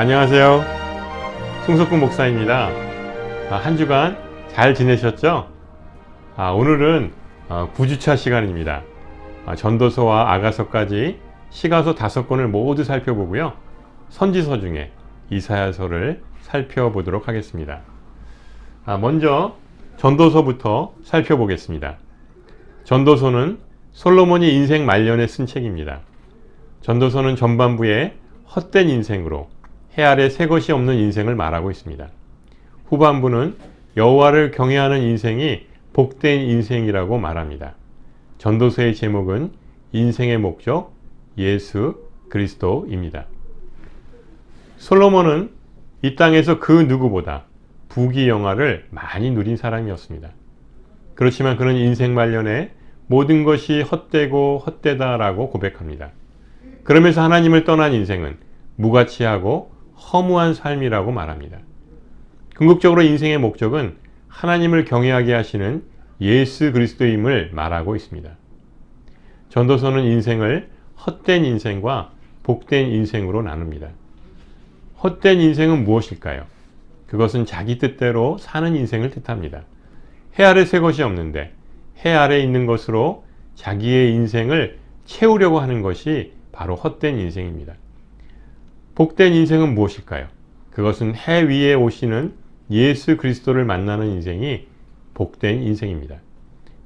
안녕하세요. 송석군 목사입니다. 한 주간 잘 지내셨죠? 오늘은 9주차 시간입니다. 전도서와 아가서까지 시가서 5권을 모두 살펴보고요. 선지서 중에 이사야서를 살펴보도록 하겠습니다. 먼저 전도서부터 살펴보겠습니다. 전도서는 솔로몬이 인생 말년에 쓴 책입니다. 전도서는 전반부에 헛된 인생으로 해 아래 새 것이 없는 인생을 말하고 있습니다. 후반부는 여호와를 경외하는 인생이 복된 인생이라고 말합니다. 전도서의 제목은 인생의 목적 예수 그리스도입니다. 솔로몬은 이 땅에서 그 누구보다 부귀영화를 많이 누린 사람이었습니다. 그렇지만 그는 인생 말년에 모든 것이 헛되고 헛되다라고 고백합니다. 그러면서 하나님을 떠난 인생은 무가치하고 허무한 삶이라고 말합니다. 궁극적으로 인생의 목적은 하나님을 경외하게 하시는 예수 그리스도임을 말하고 있습니다. 전도서는 인생을 헛된 인생과 복된 인생으로 나눕니다. 헛된 인생은 무엇일까요? 그것은 자기 뜻대로 사는 인생을 뜻합니다. 해 아래 새 것이 없는데 해 아래 있는 것으로 자기의 인생을 채우려고 하는 것이 바로 헛된 인생입니다. 복된 인생은 무엇일까요? 그것은 해 위에 오시는 예수 그리스도를 만나는 인생이 복된 인생입니다.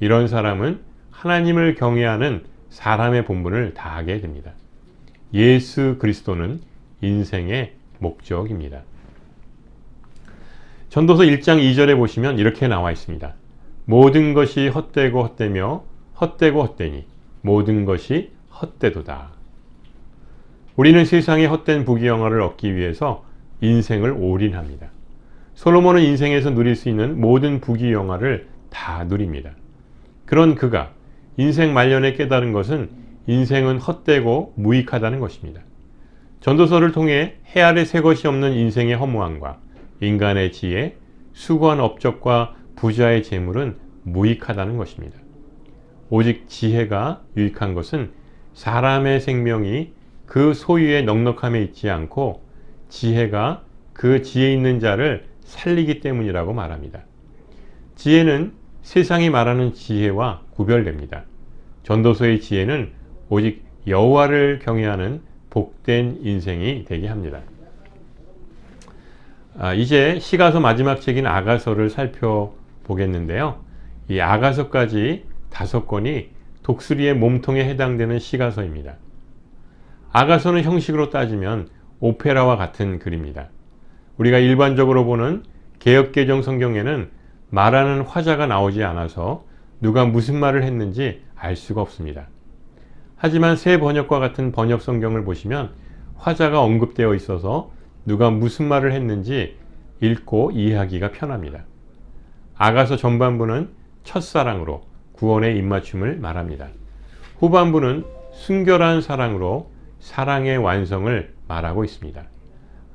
이런 사람은 하나님을 경외하는 사람의 본분을 다하게 됩니다. 예수 그리스도는 인생의 목적입니다. 전도서 1장 2절에 보시면 이렇게 나와 있습니다. 모든 것이 헛되고 헛되며 헛되고 헛되니 모든 것이 헛되도다. 우리는 세상의 헛된 부귀영화를 얻기 위해서 인생을 올인합니다. 솔로몬은 인생에서 누릴 수 있는 모든 부귀영화를 다 누립니다. 그런 그가 인생 말년에 깨달은 것은 인생은 헛되고 무익하다는 것입니다. 전도서를 통해 해 아래 새 것이 없는 인생의 허무함과 인간의 지혜, 수고한 업적과 부자의 재물은 무익하다는 것입니다. 오직 지혜가 유익한 것은 사람의 생명이 그 소유의 넉넉함에 있지 않고 지혜가 그 지혜 있는 자를 살리기 때문이라고 말합니다. 지혜는 세상이 말하는 지혜와 구별됩니다. 전도서의 지혜는 오직 여호와를 경외하는 복된 인생이 되게 합니다. 이제 시가서 마지막 책인 아가서를 살펴보겠는데요. 이 아가서까지 5권이 독수리의 몸통에 해당되는 시가서입니다. 아가서는 형식으로 따지면 오페라와 같은 글입니다. 우리가 일반적으로 보는 개역개정 성경에는 말하는 화자가 나오지 않아서 누가 무슨 말을 했는지 알 수가 없습니다. 하지만 새 번역과 같은 번역 성경을 보시면 화자가 언급되어 있어서 누가 무슨 말을 했는지 읽고 이해하기가 편합니다. 아가서 전반부는 첫사랑으로 구원의 입맞춤을 말합니다. 후반부는 순결한 사랑으로 사랑의 완성을 말하고 있습니다.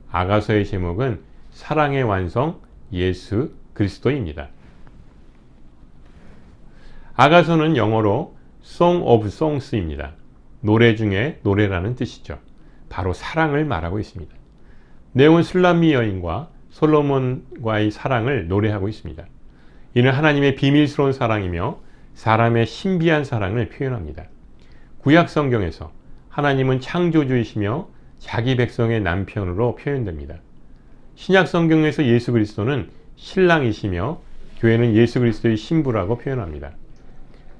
아가서의 제목은 사랑의 완성 예수 그리스도입니다. 아가서는 영어로 Song of Songs입니다. 노래 중에 노래라는 뜻이죠. 바로 사랑을 말하고 있습니다. 내용은 술람미 여인과 솔로몬과의 사랑을 노래하고 있습니다. 이는 하나님의 비밀스러운 사랑이며 사람의 신비한 사랑을 표현합니다. 구약 성경에서 하나님은 창조주이시며 자기 백성의 남편으로 표현됩니다. 신약 성경에서 예수 그리스도는 신랑이시며 교회는 예수 그리스도의 신부라고 표현합니다.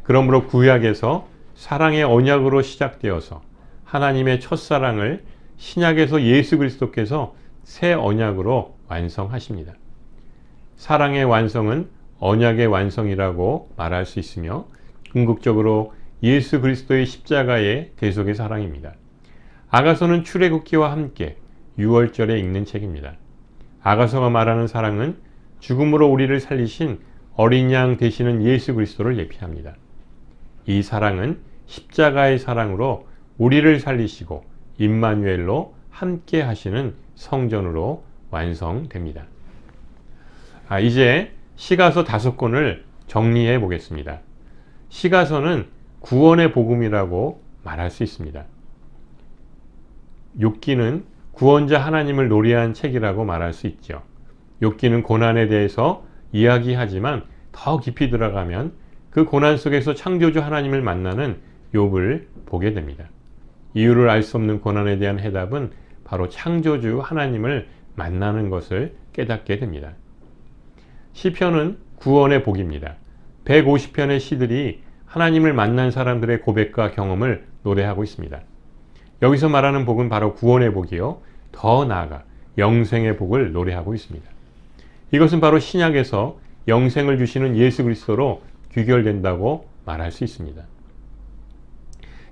그러므로 구약에서 사랑의 언약으로 시작되어서 하나님의 첫사랑을 신약에서 예수 그리스도께서 새 언약으로 완성하십니다. 사랑의 완성은 언약의 완성이라고 말할 수 있으며 궁극적으로 예수 그리스도의 십자가의 대속의 사랑입니다. 아가서는 출애굽기와 함께 6월절에 읽는 책입니다. 아가서가 말하는 사랑은 죽음으로 우리를 살리신 어린 양 되시는 예수 그리스도를 예피합니다. 이 사랑은 십자가의 사랑으로 우리를 살리시고 임마누엘로 함께 하시는 성전으로 완성됩니다. 이제 시가서 5권을 정리해 보겠습니다. 시가서는 구원의 복음이라고 말할 수 있습니다. 욥기는 구원자 하나님을 노래한 책이라고 말할 수 있죠. 욥기는 고난에 대해서 이야기하지만 더 깊이 들어가면 그 고난 속에서 창조주 하나님을 만나는 욥을 보게 됩니다. 이유를 알 수 없는 고난에 대한 해답은 바로 창조주 하나님을 만나는 것을 깨닫게 됩니다. 시편은 구원의 복입니다. 150편의 시들이 하나님을 만난 사람들의 고백과 경험을 노래하고 있습니다. 여기서 말하는 복은 바로 구원의 복이요, 더 나아가 영생의 복을 노래하고 있습니다. 이것은 바로 신약에서 영생을 주시는 예수 그리스도로 귀결된다고 말할 수 있습니다.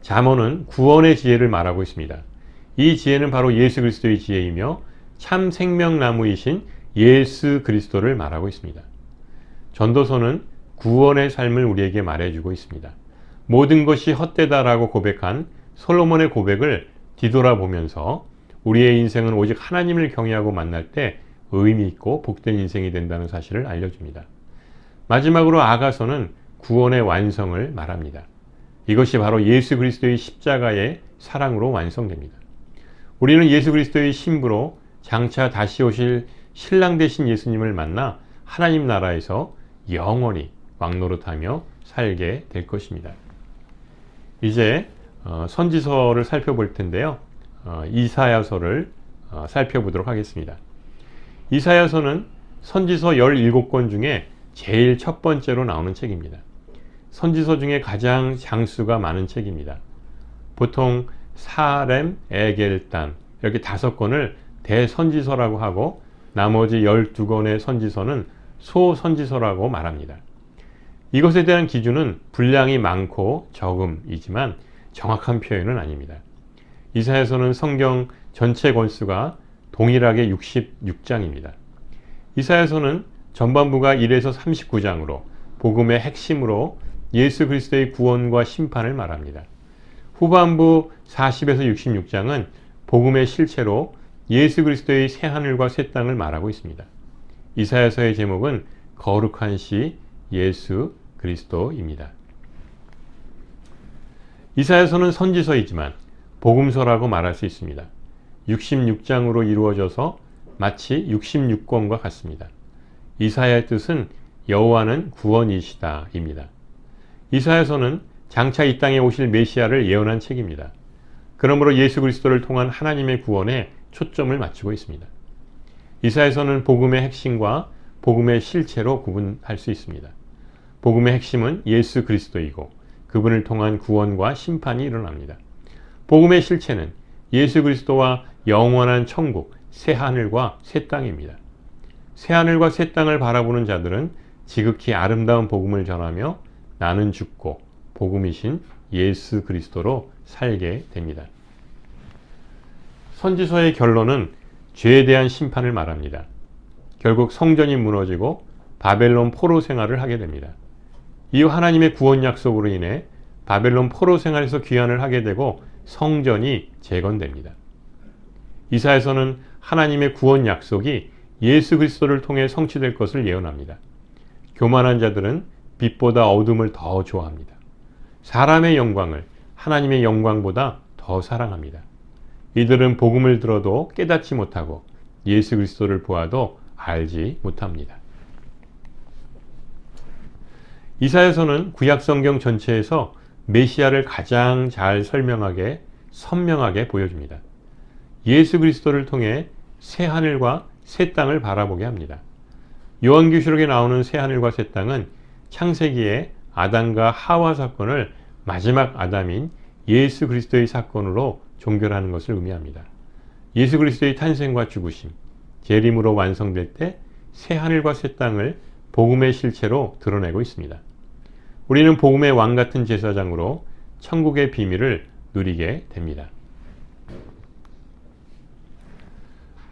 잠언은 구원의 지혜를 말하고 있습니다. 이 지혜는 바로 예수 그리스도의 지혜이며 참 생명나무이신 예수 그리스도를 말하고 있습니다. 전도서는 구원의 삶을 우리에게 말해주고 있습니다. 모든 것이 헛되다라고 고백한 솔로몬의 고백을 뒤돌아보면서 우리의 인생은 오직 하나님을 경외하고 만날 때 의미 있고 복된 인생이 된다는 사실을 알려줍니다. 마지막으로 아가서는 구원의 완성을 말합니다. 이것이 바로 예수 그리스도의 십자가의 사랑으로 완성됩니다. 우리는 예수 그리스도의 신부로 장차 다시 오실 신랑 되신 예수님을 만나 하나님 나라에서 영원히 왕노릇하며 살게 될 것입니다. 이제 선지서를 살펴볼 텐데요. 이사야서를 살펴보도록 하겠습니다. 이사야서는 선지서 17권 중에 제일 첫 번째로 나오는 책입니다. 선지서 중에 가장 장수가 많은 책입니다. 보통 사렘, 에겔단 이렇게 5권을 대선지서라고 하고 나머지 12권의 선지서는 소선지서라고 말합니다. 이것에 대한 기준은 분량이 많고 적음이지만 정확한 표현은 아닙니다. 이사야서는 성경 전체 권수가 동일하게 66장입니다. 이사야서는 전반부가 1에서 39장으로 복음의 핵심으로 예수 그리스도의 구원과 심판을 말합니다. 후반부 40에서 66장은 복음의 실체로 예수 그리스도의 새 하늘과 새 땅을 말하고 있습니다. 이사야서의 제목은 거룩한 시 예수 그리스도입니다. 이사야서는 선지서이지만 복음서라고 말할 수 있습니다. 66장으로 이루어져서 마치 66권과 같습니다. 이사야의 뜻은 여호와는 구원이시다입니다. 이사야서는 장차 이 땅에 오실 메시아를 예언한 책입니다. 그러므로 예수 그리스도를 통한 하나님의 구원에 초점을 맞추고 있습니다. 이사야서는 복음의 핵심과 복음의 실체로 구분할 수 있습니다. 복음의 핵심은 예수 그리스도이고 그분을 통한 구원과 심판이 일어납니다. 복음의 실체는 예수 그리스도와 영원한 천국, 새 하늘과 새 땅입니다. 새 하늘과 새 땅을 바라보는 자들은 지극히 아름다운 복음을 전하며 나는 죽고 복음이신 예수 그리스도로 살게 됩니다. 선지서의 결론은 죄에 대한 심판을 말합니다. 결국 성전이 무너지고 바벨론 포로 생활을 하게 됩니다. 이후 하나님의 구원 약속으로 인해 바벨론 포로 생활에서 귀환을 하게 되고 성전이 재건됩니다. 이사야서는 하나님의 구원 약속이 예수 그리스도를 통해 성취될 것을 예언합니다. 교만한 자들은 빛보다 어둠을 더 좋아합니다. 사람의 영광을 하나님의 영광보다 더 사랑합니다. 이들은 복음을 들어도 깨닫지 못하고 예수 그리스도를 보아도 알지 못합니다. 이사야서는 구약 성경 전체에서 메시아를 가장 잘 설명하게 선명하게 보여줍니다. 예수 그리스도를 통해 새 하늘과 새 땅을 바라보게 합니다. 요한계시록에 나오는 새 하늘과 새 땅은 창세기의 아담과 하와 사건을 마지막 아담인 예수 그리스도의 사건으로 종결하는 것을 의미합니다. 예수 그리스도의 탄생과 죽으심, 재림으로 완성될 때 새 하늘과 새 땅을 복음의 실체로 드러내고 있습니다. 우리는 복음의 왕 같은 제사장으로 천국의 비밀을 누리게 됩니다.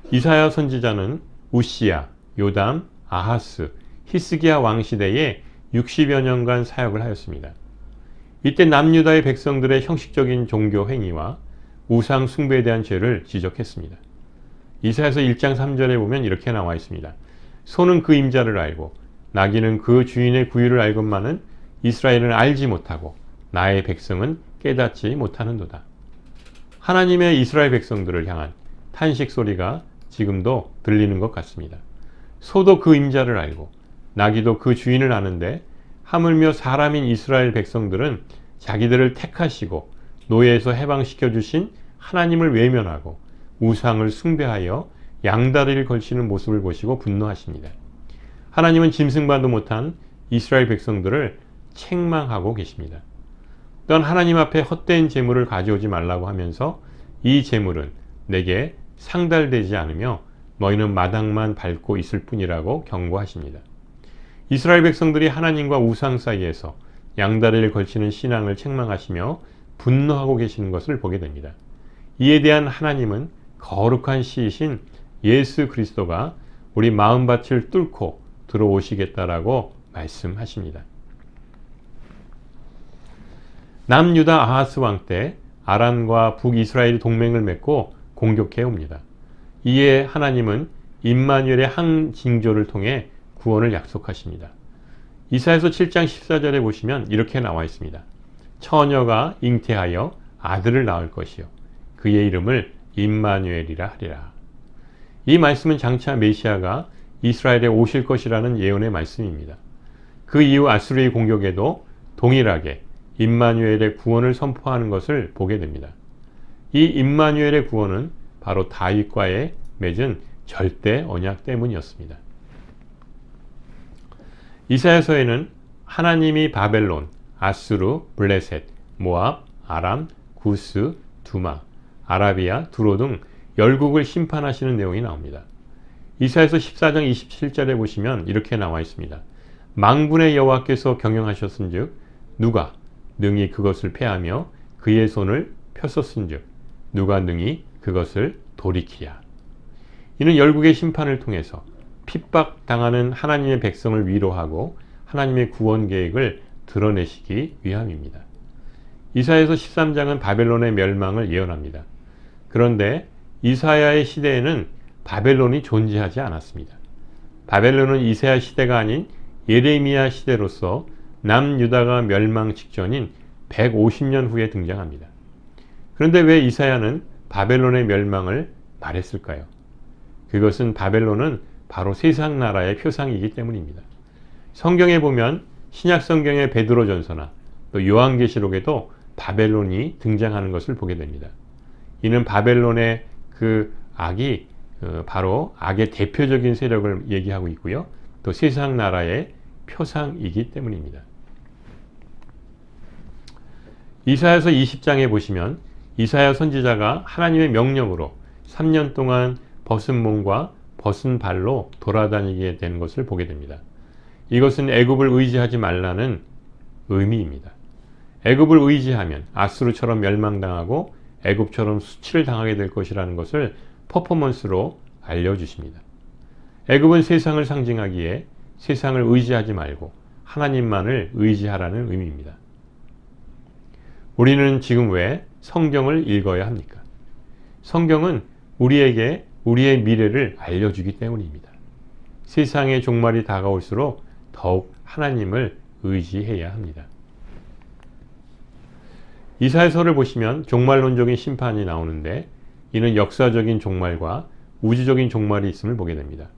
이사야 선지자는 우시야, 요담, 아하스, 히스기야 왕 시대에 60여 년간 사역을 하였습니다. 이때 남유다의 백성들의 형식적인 종교 행위와 우상 숭배에 대한 죄를 지적했습니다. 이사야서 1장 3절에 보면 이렇게 나와 있습니다. 소는 그 임자를 알고 나귀는 그 주인의 구유를 알건만은 이스라엘은 알지 못하고 나의 백성은 깨닫지 못하는도다. 하나님의 이스라엘 백성들을 향한 탄식 소리가 지금도 들리는 것 같습니다. 소도 그 임자를 알고 나귀도 그 주인을 아는데 하물며 사람인 이스라엘 백성들은 자기들을 택하시고 노예에서 해방시켜 주신 하나님을 외면하고 우상을 숭배하여 양다리를 걸치는 모습을 보시고 분노하십니다. 하나님은 짐승만도 못한 이스라엘 백성들을 책망하고 계십니다. 또한 하나님 앞에 헛된 재물을 가져오지 말라고 하면서 이 재물은 내게 상달되지 않으며 너희는 마당만 밟고 있을 뿐이라고 경고하십니다. 이스라엘 백성들이 하나님과 우상 사이에서 양다리를 걸치는 신앙을 책망하시며 분노하고 계시는 것을 보게 됩니다. 이에 대한 하나님은 거룩한 시이신 예수 그리스도가 우리 마음밭을 뚫고 들어오시겠다라고 말씀하십니다. 남유다 아하스 왕 때 아람과 북이스라엘이 동맹을 맺고 공격해 옵니다. 이에 하나님은 임마누엘의 항징조를 통해 구원을 약속하십니다. 이사야서 7장 14절에 보시면 이렇게 나와 있습니다. 처녀가 잉태하여 아들을 낳을 것이요 그의 이름을 임마누엘이라 하리라. 이 말씀은 장차 메시아가 이스라엘에 오실 것이라는 예언의 말씀입니다. 그 이후 아수르의 공격에도 동일하게 임마누엘의 구원을 선포하는 것을 보게 됩니다. 이 임마누엘의 구원은 바로 다윗과의 맺은 절대 언약 때문이었습니다. 이사야서에는 하나님이 바벨론, 아수르, 블레셋, 모압, 아람, 구스, 두마, 아라비아, 두로 등 열국을 심판하시는 내용이 나옵니다. 이사야서 14장 27절에 보시면 이렇게 나와 있습니다. 망군의 여호와께서 경영하셨은즉 누가 능히 그것을 패하며 그의 손을 폈었은즉 누가 능히 그것을 돌이키랴. 이는 열국의 심판을 통해서 핍박당하는 하나님의 백성을 위로하고 하나님의 구원 계획을 드러내시기 위함입니다. 이사야서 13장은 바벨론의 멸망을 예언합니다. 그런데 이사야의 시대에는 바벨론이 존재하지 않았습니다. 바벨론은 이사야 시대가 아닌 예레미야 시대로서 남유다가 멸망 직전인 150년 후에 등장합니다. 그런데 왜 이사야는 바벨론의 멸망을 말했을까요? 그것은 바벨론은 바로 세상 나라의 표상이기 때문입니다. 성경에 보면 신약 성경의 베드로전서나 또 요한계시록에도 바벨론이 등장하는 것을 보게 됩니다. 이는 바벨론의 그 악이 바로 악의 대표적인 세력을 얘기하고 있고요. 또 세상 나라의 표상이기 때문입니다. 이사야서 20장에 보시면 이사야 선지자가 하나님의 명령으로 3년 동안 벗은 몸과 벗은 발로 돌아다니게 되는 것을 보게 됩니다. 이것은 애굽을 의지하지 말라는 의미입니다. 애굽을 의지하면 아수르처럼 멸망당하고 애굽처럼 수치를 당하게 될 것이라는 것을 퍼포먼스로 알려주십니다. 애굽은 세상을 상징하기에 세상을 의지하지 말고 하나님만을 의지하라는 의미입니다. 우리는 지금 왜 성경을 읽어야 합니까? 성경은 우리에게 우리의 미래를 알려주기 때문입니다. 세상의 종말이 다가올수록 더욱 하나님을 의지해야 합니다. 이사야서를 보시면 종말론적인 심판이 나오는데 이는 역사적인 종말과 우주적인 종말이 있음을 보게 됩니다.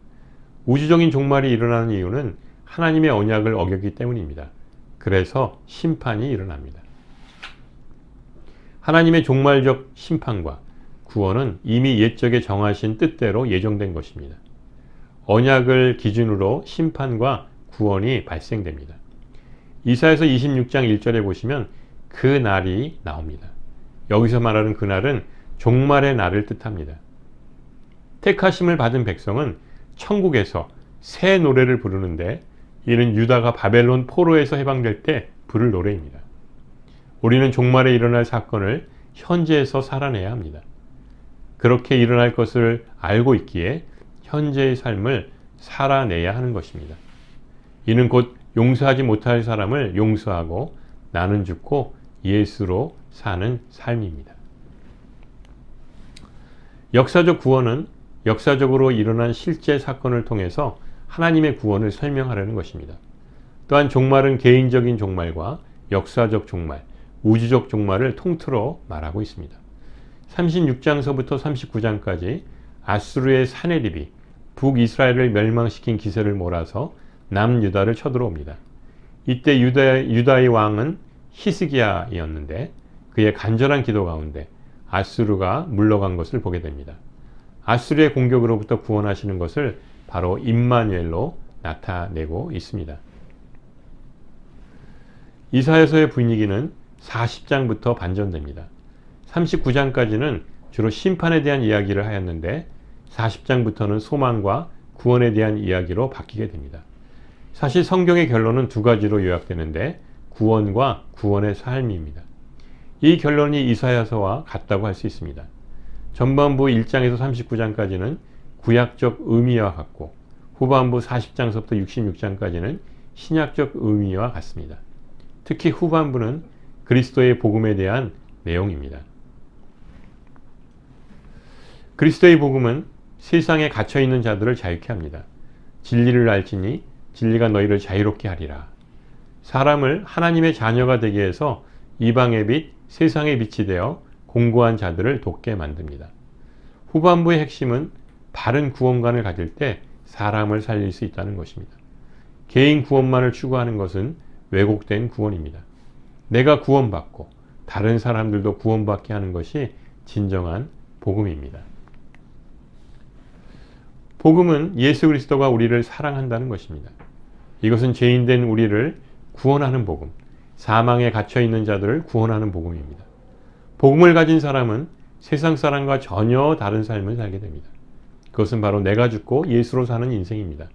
우주적인 종말이 일어나는 이유는 하나님의 언약을 어겼기 때문입니다. 그래서 심판이 일어납니다. 하나님의 종말적 심판과 구원은 이미 옛적에 정하신 뜻대로 예정된 것입니다. 언약을 기준으로 심판과 구원이 발생됩니다. 이사야서 26장 1절에 보시면 그 날이 나옵니다. 여기서 말하는 그 날은 종말의 날을 뜻합니다. 택하심을 받은 백성은 천국에서 새 노래를 부르는데 이는 유다가 바벨론 포로에서 해방될 때 부를 노래입니다. 우리는 종말에 일어날 사건을 현재에서 살아내야 합니다. 그렇게 일어날 것을 알고 있기에 현재의 삶을 살아내야 하는 것입니다. 이는 곧 용서하지 못할 사람을 용서하고 나는 죽고 예수로 사는 삶입니다. 역사적 구원은 역사적으로 일어난 실제 사건을 통해서 하나님의 구원을 설명하려는 것입니다. 또한 종말은 개인적인 종말과 역사적 종말, 우주적 종말을 통틀어 말하고 있습니다. 36장서부터 39장까지 아수르의 사네립이 북이스라엘을 멸망시킨 기세를 몰아서 남유다를 쳐들어옵니다. 이때 유다의 왕은 히스기야이었는데 그의 간절한 기도 가운데 아수르가 물러간 것을 보게 됩니다. 아수르의 공격으로부터 구원하시는 것을 바로 임마누엘로 나타내고 있습니다. 이사야서의 분위기는 40장부터 반전됩니다. 39장까지는 주로 심판에 대한 이야기를 하였는데 40장부터는 소망과 구원에 대한 이야기로 바뀌게 됩니다. 사실 성경의 결론은 두 가지로 요약되는데 구원과 구원의 삶입니다. 이 결론이 이사야서와 같다고 할 수 있습니다. 전반부 1장에서 39장까지는 구약적 의미와 같고 후반부 40장서부터 66장까지는 신약적 의미와 같습니다. 특히 후반부는 그리스도의 복음에 대한 내용입니다. 그리스도의 복음은 세상에 갇혀있는 자들을 자유케 합니다. 진리를 알지니 진리가 너희를 자유롭게 하리라. 사람을 하나님의 자녀가 되게 해서 이방의 빛, 세상의 빛이 되어 공고한 자들을 돕게 만듭니다. 후반부의 핵심은 바른 구원관을 가질 때 사람을 살릴 수 있다는 것입니다. 개인 구원만을 추구하는 것은 왜곡된 구원입니다. 내가 구원받고 다른 사람들도 구원받게 하는 것이 진정한 복음입니다. 복음은 예수 그리스도가 우리를 사랑한다는 것입니다. 이것은 죄인된 우리를 구원하는 복음, 사망에 갇혀있는 자들을 구원하는 복음입니다. 복음을 가진 사람은 세상 사람과 전혀 다른 삶을 살게 됩니다. 그것은 바로 내가 죽고 예수로 사는 인생입니다.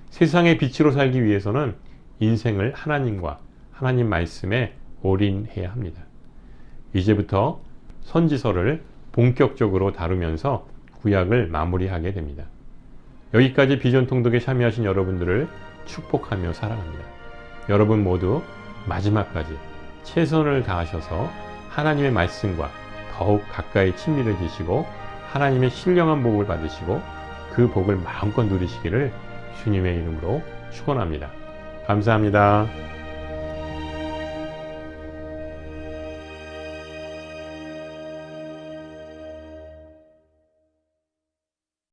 세상의 빛으로 살기 위해서는 인생을 하나님과 하나님 말씀에 올인해야 합니다. 이제부터 선지서를 본격적으로 다루면서 구약을 마무리하게 됩니다. 여기까지 비전 통독에 참여하신 여러분들을 축복하며 사랑합니다. 여러분 모두 마지막까지 최선을 다하셔서 하나님의 말씀과 더욱 가까이 친밀해지시고 하나님의 신령한 복을 받으시고 그 복을 마음껏 누리시기를 주님의 이름으로 축원합니다. 감사합니다.